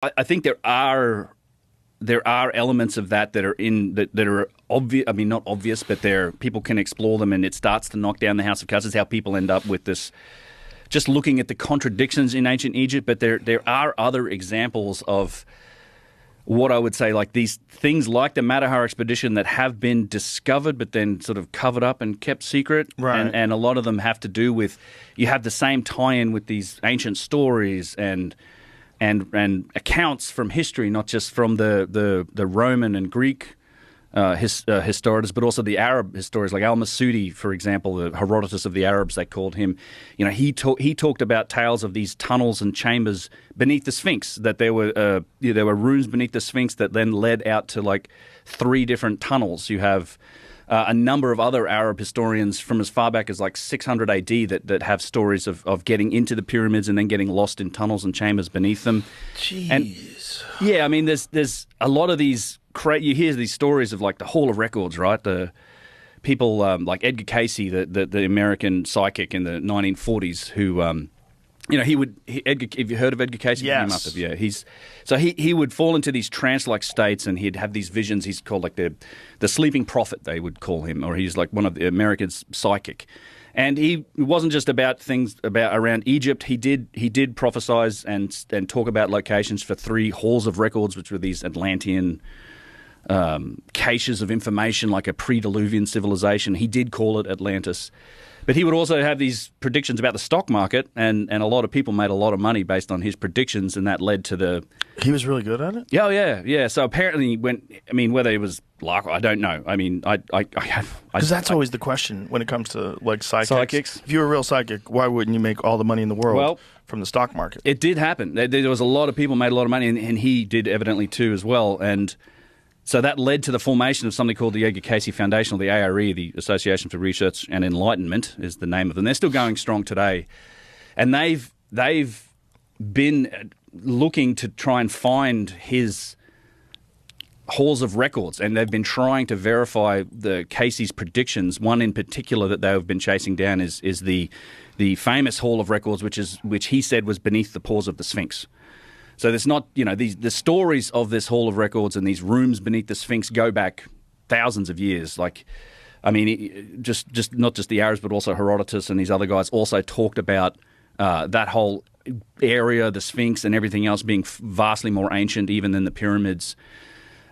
I think there are elements of that that are obvious. I mean, not obvious, but people can explore them, and it starts to knock down the house of cards. It's how people end up with this. Just looking at the contradictions in ancient Egypt, but there are other examples of what I would say, like these things like the Matterhorn expedition that have been discovered but then sort of covered up and kept secret. Right. And a lot of them have to do with, you have the same tie-in with these ancient stories and accounts from history, not just from the Roman and Greek historians, but also the Arab historians, like Al-Masudi, for example, the Herodotus of the Arabs, they called him. You know, he talked about tales of these tunnels and chambers beneath the Sphinx, that there were rooms beneath the Sphinx that then led out to like 3 different tunnels. You have a number of other Arab historians from as far back as like 600 AD that have stories of getting into the pyramids and then getting lost in tunnels and chambers beneath them. Jeez. And, yeah, I mean, there's a lot of these. You hear these stories of like the Hall of Records, right? The people like Edgar Cayce, the American psychic in the 1940s, who Edgar. Have you heard of Edgar Cayce? Yes. Yeah. He would fall into these trance-like states, and he'd have these visions. He's called like the sleeping prophet, they would call him, or he's like one of the Americans' psychic. And it wasn't just about things around Egypt. He did prophesize and talk about locations for 3 halls of records, which were these Atlantean caches of information, like a pre-Diluvian civilization. He did call it Atlantis. But he would also have these predictions about the stock market, and a lot of people made a lot of money based on his predictions, and that led to the... He was really good at it? Yeah. So apparently, whether it was luck, I don't know. I mean, because that's always the question when it comes to like psychics. If you were a real psychic, why wouldn't you make all the money in the world from the stock market? It did happen. There was a lot of people made a lot of money, and he did evidently too as well. And so that led to the formation of something called the Edgar Cayce Foundation, or the ARE, the Association for Research and Enlightenment is the name of them. They're still going strong today. And they've been looking to try and find his halls of records, and they've been trying to verify the Cayce's predictions. One in particular that they have been chasing down is the famous hall of records, which he said was beneath the paws of the Sphinx. So there's not, the stories of this hall of records and these rooms beneath the Sphinx go back thousands of years. Like, I mean, just not just the Arabs, but also Herodotus and these other guys also talked about that whole area, the Sphinx and everything else being vastly more ancient even than the pyramids.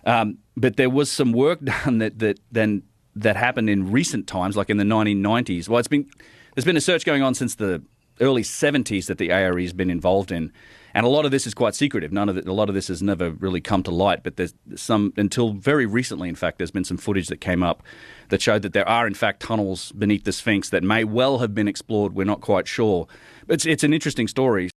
But there was some work done that happened in recent times, like in the 1990s. Well, there's been a search going on since the early 70s that the ARE has been involved in. And a lot of this is quite secretive. A lot of this has never really come to light. But there's some, until very recently, in fact, there's been some footage that came up that showed that there are, in fact, tunnels beneath the Sphinx that may well have been explored. We're not quite sure. It's an interesting story.